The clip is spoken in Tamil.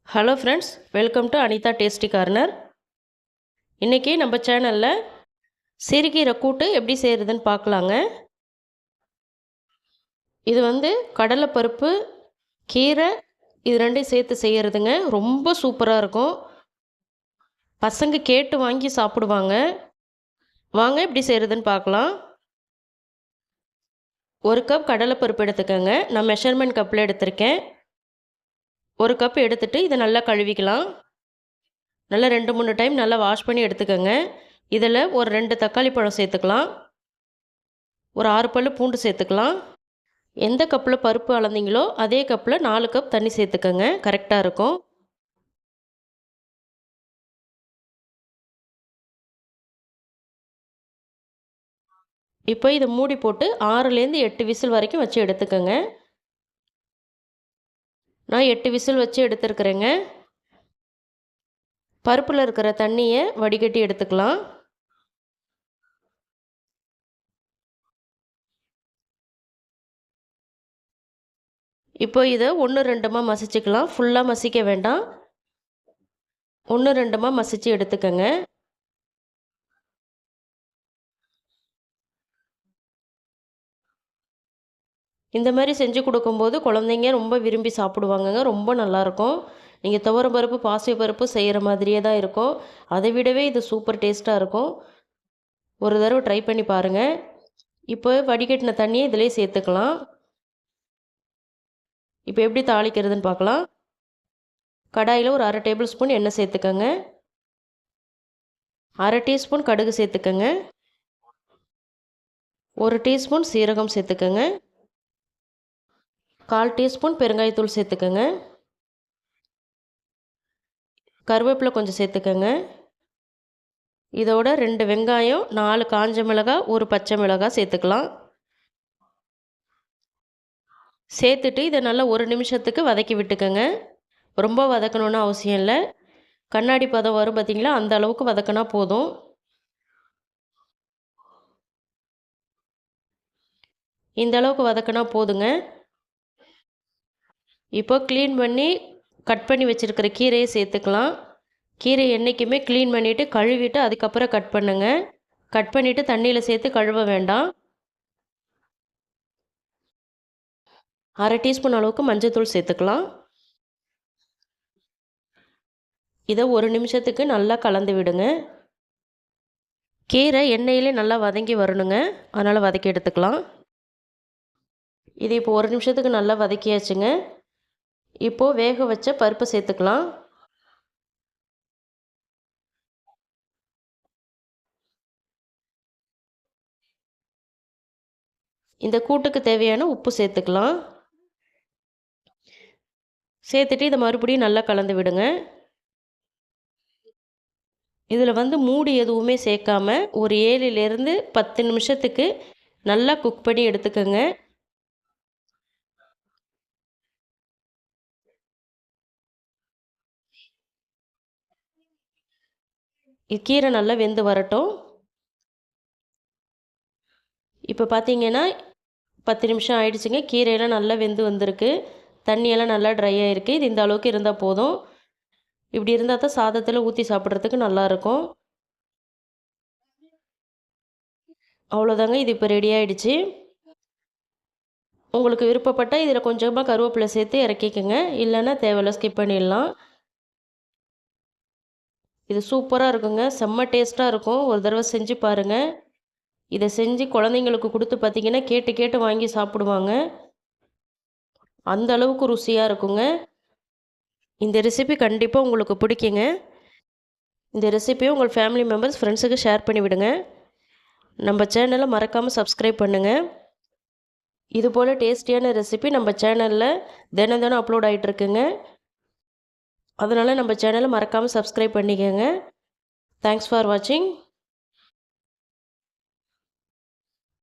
Hello friends, welcome to Anitha tasty corner. இன்றைக்கி நம்ம சேனலில் சிறுகீரை கூட்டு எப்படி செய்கிறதுன்னு பார்க்கலாங்க. இது கடலைப்பருப்பு, கீரை இது ரெண்டையும் சேர்த்து செய்கிறதுங்க. ரொம்ப சூப்பராக இருக்கும். பசங்க கேட்டு வாங்கி சாப்பிடுவாங்க. வாங்க எப்படி செய்கிறதுன்னு பார்க்கலாம். 1 கப் கடலைப்பருப்பு எடுத்துக்கோங்க. நான் மெஷர்மெண்ட் கப்பில் எடுத்திருக்கேன். 1 கப் எடுத்துகிட்டு இதை நல்லா கழுவிக்கலாம். நல்லா 2-3 டைம் நல்லா வாஷ் பண்ணி எடுத்துக்கோங்க. இதில் ஒரு 2 தக்காளி பழம் சேர்த்துக்கலாம். ஒரு 6 பல்லு பூண்டு சேர்த்துக்கலாம். எந்த கப்பில் பருப்பு அளந்தீங்களோ அதே கப்பில் 4 கப் தண்ணி சேர்த்துக்கோங்க. கரெக்டாக இருக்கும். இப்போ இதை மூடி போட்டு 6லேருந்து 8 விசில் வரைக்கும் வச்சு எடுத்துக்கோங்க. நான் 8 விசில் வச்சு எடுத்துருக்குறேங்க. பருப்பில் இருக்கிற தண்ணியை வடிகட்டி எடுத்துக்கலாம். இப்போ இதை 1-2மா மசிச்சுக்கலாம். ஃபுல்லாக மசிக்க வேண்டாம். 1-2மா மசித்து எடுத்துக்கோங்க. இந்த மாதிரி செஞ்சு கொடுக்கும்போது குழந்தைங்க ரொம்ப விரும்பி சாப்பிடுவாங்கங்க. ரொம்ப நல்லாயிருக்கும். நீங்கள் துவரம்பருப்பு, பாசிப்பருப்பு செய்கிற மாதிரியே தான் இருக்கும். அதை விடவே இது சூப்பர் டேஸ்ட்டாக இருக்கும். ஒரு தடவை ட்ரை பண்ணி பாருங்கள். இப்போ வடிகட்டின தண்ணியை இதிலே சேர்த்துக்கலாம். இப்போ எப்படி தாளிக்கிறதுன்னு பார்க்கலாம். கடாயில் ஒரு 1/2 டேபிள் ஸ்பூன் எண்ணெய் சேர்த்துக்கோங்க. 1/2 டீஸ்பூன் கடுகு சேர்த்துக்கோங்க. 1 டீஸ்பூன் சீரகம் சேர்த்துக்கோங்க. 1/4 டீஸ்பூன் பெருங்காயத்தூள் சேர்த்துக்கோங்க. கருவேப்பிலை கொஞ்சம் சேர்த்துக்கோங்க. இதோட 2 வெங்காயம், 4 காஞ்ச மிளகாய், 1 பச்சை மிளகாய் சேர்த்துக்கலாம். சேர்த்துட்டு இதை நல்லா 1 நிமிஷத்துக்கு வதக்கி விட்டுக்கோங்க. ரொம்ப வதக்கணுன்னு அவசியம் இல்லை. கண்ணாடி பதம் வரும் பார்த்திங்களா, அந்த அளவுக்கு வதக்கினா போதும். இந்த அளவுக்கு வதக்கினா போதுங்க. இப்போ க்ளீன் பண்ணி கட் பண்ணி வச்சுருக்கிற கீரையை சேர்த்துக்கலாம். கீரை என்றைக்குமே க்ளீன் பண்ணிவிட்டு கழுவிட்டு அதுக்கப்புறம் கட் பண்ணுங்கள். கட் பண்ணிவிட்டு தண்ணியில் சேர்த்து கழுவ வேண்டாம். 1/2 டீஸ்பூன் அளவுக்கு மஞ்சள்தூள் சேர்த்துக்கலாம். இதை 1 நிமிஷத்துக்கு நல்லா கலந்து விடுங்க. கீரை எண்ணெயிலே நல்லா வதங்கி வரணுங்க. அதனால் வதக்கி எடுத்துக்கலாம். இது இப்போ 1 நிமிஷத்துக்கு நல்லா வதக்கியாச்சுங்க. இப்போது வேக வச்ச பருப்பை சேர்த்துக்கலாம். இந்த கூட்டுக்கு தேவையான உப்பு சேர்த்துக்கலாம். சேர்த்துட்டு இதை மறுபடியும் நல்லா கலந்து விடுங்க. இதில் மூடி எதுவுமே சேர்க்காம ஒரு 7லேருந்து 10 நிமிஷத்துக்கு நல்லா குக் பண்ணி எடுத்துக்கோங்க. கீரை நல்லா வெந்து வரட்டும். இப்போ பார்த்தீங்கன்னா 10 நிமிஷம் ஆயிடுச்சுங்க. கீரையெல்லாம் நல்லா வெந்து வந்திருக்கு. தண்ணியெல்லாம் நல்லா ட்ரை ஆகிருக்கு. இது இந்த அளவுக்கு இருந்தால் போதும். இப்படி இருந்தால் தான் சாதத்தில் ஊற்றி சாப்பிட்றதுக்கு நல்லாயிருக்கும். அவ்வளோதாங்க, இது இப்போ ரெடி ஆகிடுச்சு. உங்களுக்கு விருப்பப்பட்டால் இதில் கொஞ்சமாக கருவேப்பிலை சேர்த்து இறக்கிக்கோங்க. இல்லைன்னா தேவையில்ல, ஸ்கிப் பண்ணிடலாம். இது சூப்பராக இருக்குங்க. செம்ம டேஸ்ட்டாக இருக்கும். ஒரு தடவை செஞ்சு பாருங்கள். இதை செஞ்சு குழந்தைங்களுக்கு கொடுத்து பார்த்தீங்கன்னா கேட்டு கேட்டு வாங்கி சாப்பிடுவாங்க. அந்த அளவுக்கு ருசியாக இருக்குங்க. இந்த ரெசிபி கண்டிப்பாக உங்களுக்கு பிடிக்குங்க. இந்த ரெசிபியை உங்கள் ஃபேமிலி மெம்பர்ஸ், ஃப்ரெண்ட்ஸுக்கு ஷேர் பண்ணி விடுங்க. நம்ம சேனலை மறக்காமல் சப்ஸ்கிரைப் பண்ணுங்கள். இதுபோல் டேஸ்டியான ரெசிபி நம்ம சேனலில் தினம் தினம் அப்லோட் ஆகிட்டுருக்குங்க. அதனால் நம்ம சேனலை மறக்காமல் சப்ஸ்கிரைப் பண்ணிக்கோங்க. தேங்க்ஸ் ஃபார் வாட்சிங்.